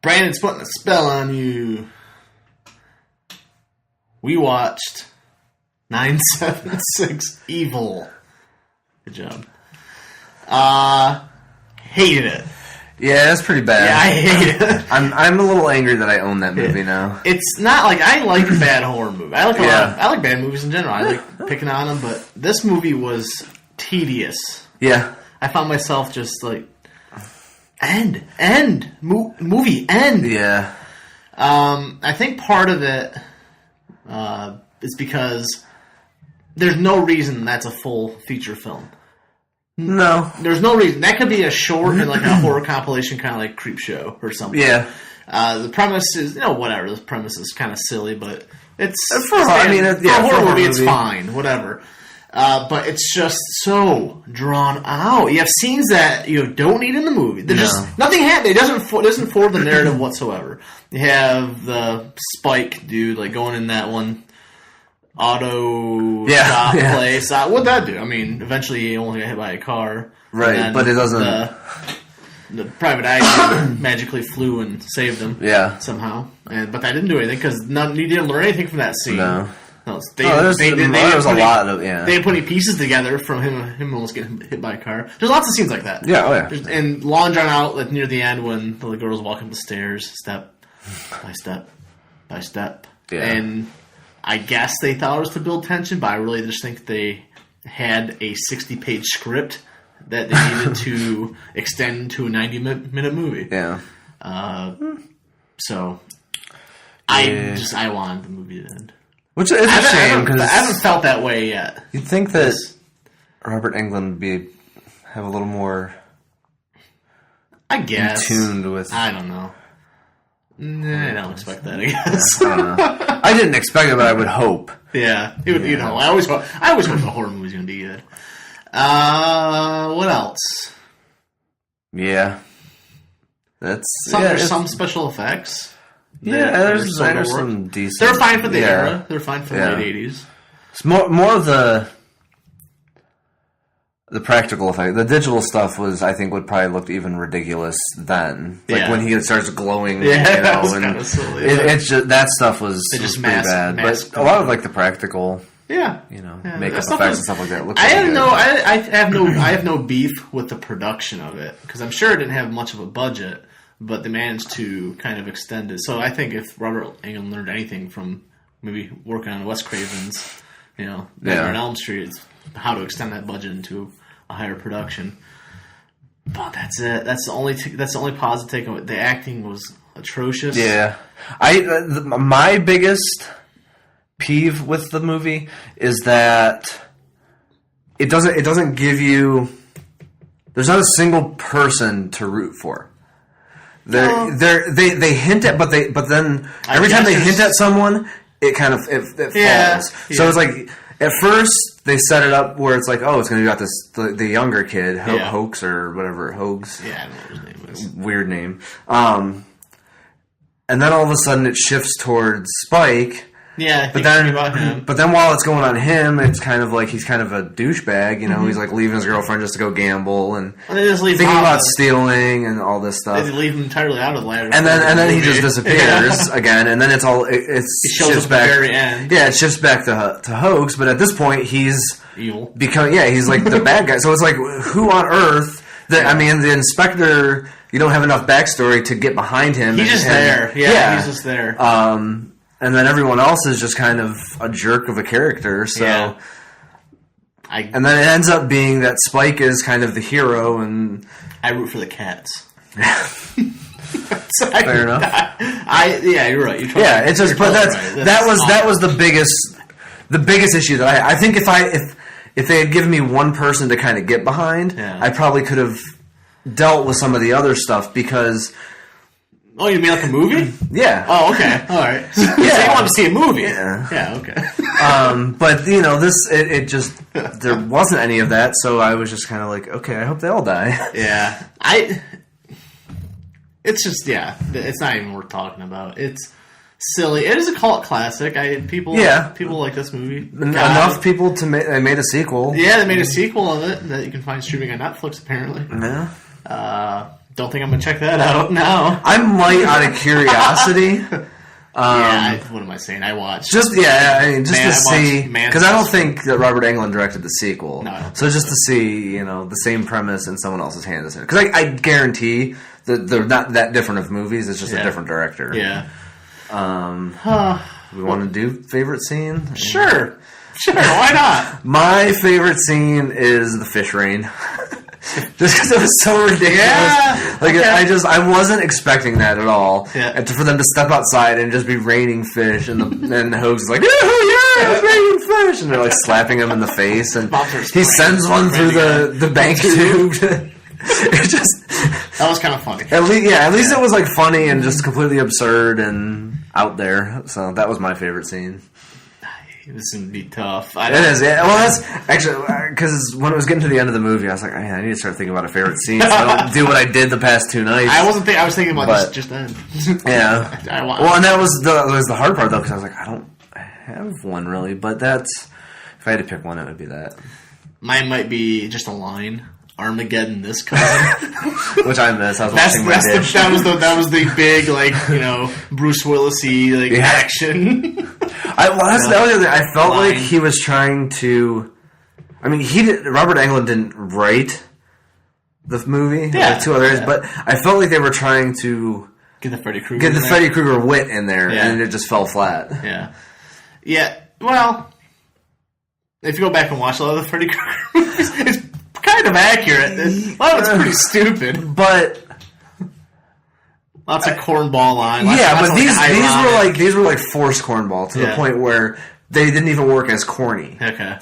Brandon's putting a spell on you. We watched 976 Evil. Good job. Hated it. Yeah, that's pretty bad. Yeah, I hate it. I'm a little angry that I own that movie now. It's not like I like bad horror movies. I like bad movies in general. I like picking on them, but this movie was tedious. Yeah. I found myself just like movie end. Yeah. I think part of it is because there's no reason that's a full feature film. No. There's no reason. That could be a short and like a horror compilation, kind of like Creep Show or something. Yeah. The premise is, whatever. The premise is kind of silly, but it's... For a horror movie, it's fine. Whatever. But it's just so drawn out. You have scenes that you don't need in the movie. They're just... Nothing happens. It doesn't forward the narrative whatsoever. You have the Spike dude like going in that one... auto shop place. What'd that do? I mean, eventually he only got hit by a car. Right, but it doesn't... The private eye magically flew and saved him. Yeah. Somehow. But that didn't do anything, because you didn't learn anything from that scene. No. There was a lot of... Yeah. They didn't put any pieces together from him almost getting hit by a car. There's lots of scenes like that. Yeah, oh yeah. And long drawn out, like near the end, when the girl's walking up the stairs, step by step by step. Yeah. And... I guess they thought it was to build tension, but I really just think they had a 60-page script that they needed to extend to a 90-minute movie. Yeah. So, I wanted the movie to end. Which is a shame, because... I haven't felt that way yet. You'd think that Robert Englund would have a little more... I guess. In tuned with... I don't know. Nah, I don't expect that, I guess. I don't know. I didn't expect it, but I would hope. Yeah. It would, I always hope the horror movie's going to be good. What else? Yeah. There's some special effects. Yeah, there's some decent... They're fine for the era. They're fine for the late 80s. It's more of the practical effect. The digital stuff would probably look even ridiculous then. Like when he starts glowing, that was kind of silly. It's just, that stuff was pretty bad. But a lot of like the practical, makeup effects and stuff like that. I have no beef with the production of it, because I'm sure it didn't have much of a budget, but they managed to kind of extend it. So I think if Robert Englund learned anything from maybe working on Wes Craven's, Nightmare on Elm Street, it's how to extend that budget into a higher production. But that's it. That's the only positive takeaway. The acting was atrocious. Yeah, my biggest peeve with the movie is that it doesn't give you. There's not a single person to root for. They hint at, but then every time they hint at someone, it kind of it falls. Yeah. So it's like. At first, they set it up where it's like, oh, it's going to be about the younger kid, Hoax or whatever, Hoax. Yeah, I don't know what his name is. Weird name. And then all of a sudden it shifts towards Spike. Yeah, but then while it's going on him, it's kind of like he's kind of a douchebag. He's like leaving his girlfriend just to go gamble and they just leave thinking about stealing and all this stuff. They leave him entirely out of the ladder. And then he just disappears again. And then it's all it shows up at the very end. Yeah, it shifts back to Hoax. But at this point, he's evil. He's like the bad guy. So it's like, who on earth? The inspector. You don't have enough backstory to get behind him. He's just there. Yeah, he's just there. And then everyone else is just kind of a jerk of a character. So, and then it ends up being that Spike is kind of the hero, and I root for the cats. Fair enough. You're right. It's just, but that was the biggest issue that I think if they had given me one person to kind of get behind, I probably could have dealt with some of the other stuff because. Oh, you mean like a movie? Yeah. Oh, okay. All right. So you want to see a movie? Yeah. Yeah. Okay. But it just there wasn't any of that, so I was just kind of like, okay, I hope they all die. Yeah. It's just it's not even worth talking about. It's silly. It is a cult classic. People like this movie. Enough people they made a sequel. Yeah, they made a sequel of it that you can find streaming on Netflix apparently. Yeah. Don't think I'm going to check that out now. I might out of curiosity. What am I saying? I watched. To see, because I don't think that Robert Englund directed the sequel. No. So just to see, the same premise in someone else's hands. Because I guarantee that they're not that different of movies. It's just a different director. Yeah. We want to do favorite scene? Sure, why not? My favorite scene is the fish rain. Just because it was so ridiculous. Yeah, I wasn't expecting that at all. Yeah. And for them to step outside and just be raining fish, and the Hoag's like, yeah, it's raining fish, and they're like slapping him in the face, and he sends one through the bank tube. It just that was kind of funny. At least it was like funny and just completely absurd and out there. So that was my favorite scene. This is going to be tough. It is. Yeah. Well, that's actually because when it was getting to the end of the movie, I was like, I need to start thinking about a favorite scene. So I don't do what I did the past 2 nights. I was thinking about just then. Yeah. Well, and that was the hard part though, because I was like, I don't have one really, but that's if I had to pick one, it would be that. Mine might be just a line. Armageddon, this cousin. Which I miss. I was watching my dish. That was the big, Bruce Willis-y, action. That was the other thing. I felt like he was trying to... I mean, Robert Englund didn't write the movie. Yeah. 2 others, but I felt like they were trying to... Get the Freddy Krueger wit in there, and it just fell flat. Yeah. Yeah, well... If you go back and watch a lot of the Freddy Krueger movies, it's kind of accurate. A lot of it's pretty stupid, but lots of cornball lines. But these were like forced cornball to the point where they didn't even work as corny. Okay,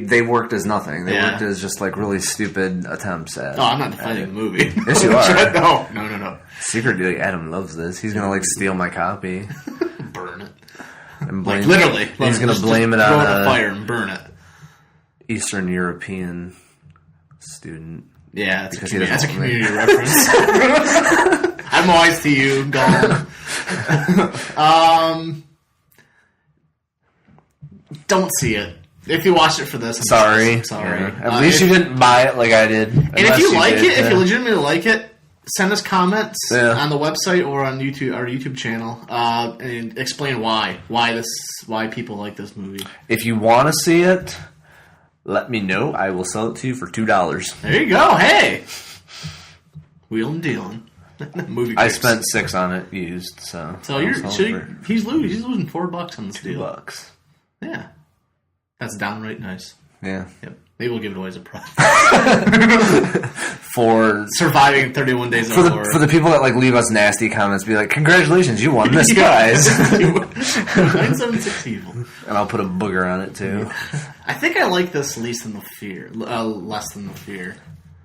they worked as nothing. They worked as just like really stupid attempts at. Oh, I'm not defending the movie. Yes, you are. No. Secretly, Adam loves this. He's gonna steal my copy, burn it, and blame. Literally, he's gonna blame it on throw it in the fire and burn it. Eastern European student. Yeah, that's a community reference. I'm always to you, Gollum. Don't see it. If you watched it for this, I'm sorry. Yeah. At least you didn't buy it like I did. And if you like it, if you legitimately like it, send us comments on the website or on YouTube, our YouTube channel, and explain why people like this movie. If you want to see it, let me know. I will sell it to you for $2. There you go. Hey, wheeling and dealing. Movie. I spent $6 on it used. So he's losing $4 on this deal. $2. Yeah, that's downright nice. Yeah. Yep. Maybe we'll give it away as a prize for surviving 31 days for the people that leave us nasty comments. Be like, congratulations, you won this, guys. 976 evil. And I'll put a booger on it too. I think I like this less than the fear.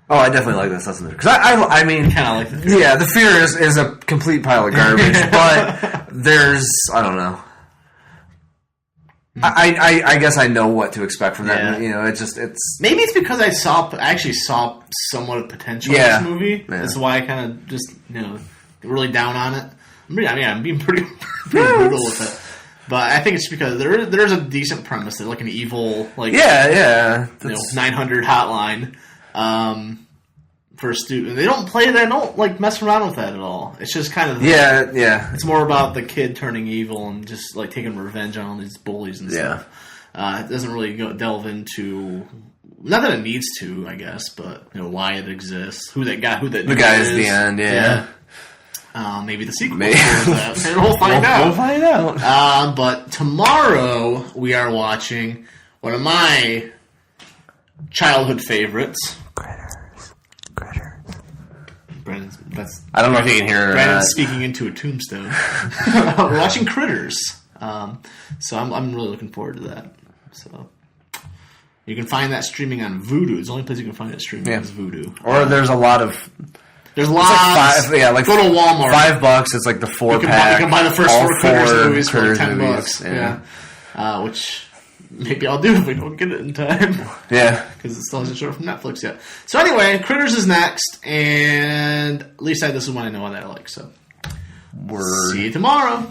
Oh, I definitely like this less than the fear. Because I mean, kind of like the fear. Yeah, the fear is a complete pile of garbage. But there's, I don't know. I guess I know what to expect from that. Yeah. It's maybe it's because I actually saw somewhat of potential in this movie. Yeah. That's why I kind of just really down on it. I'm being pretty brutal with it. But I think it's because there's a decent premise. They're like an evil 900 hotline for a student. They don't mess around with that at all. It's just kind of It's more about the kid turning evil and just taking revenge on all these bullies and stuff. It doesn't really delve into, not that it needs to, I guess, but why it exists, who that guy is. The guy is the end. Yeah. Maybe the sequel. Maybe. We'll find out. We'll find out. But tomorrow we are watching one of my childhood favorites. Brandon's, I don't know if you can hear Brandon's speaking into a tombstone. We're watching Critters. So I'm really looking forward to that. So you can find that streaming on Vudu. It's the only place you can find it streaming is Vudu. Or there's a lot of... There's lots. Go to Walmart. $5. It's like the 4-pack. You can buy the first 4 Critters movies for $10. Yeah. Which maybe I'll do if we don't get it in time. Yeah. Because it still hasn't showed up from Netflix yet. So anyway, Critters is next, and at least this is one I know that I like. So Word. See you tomorrow.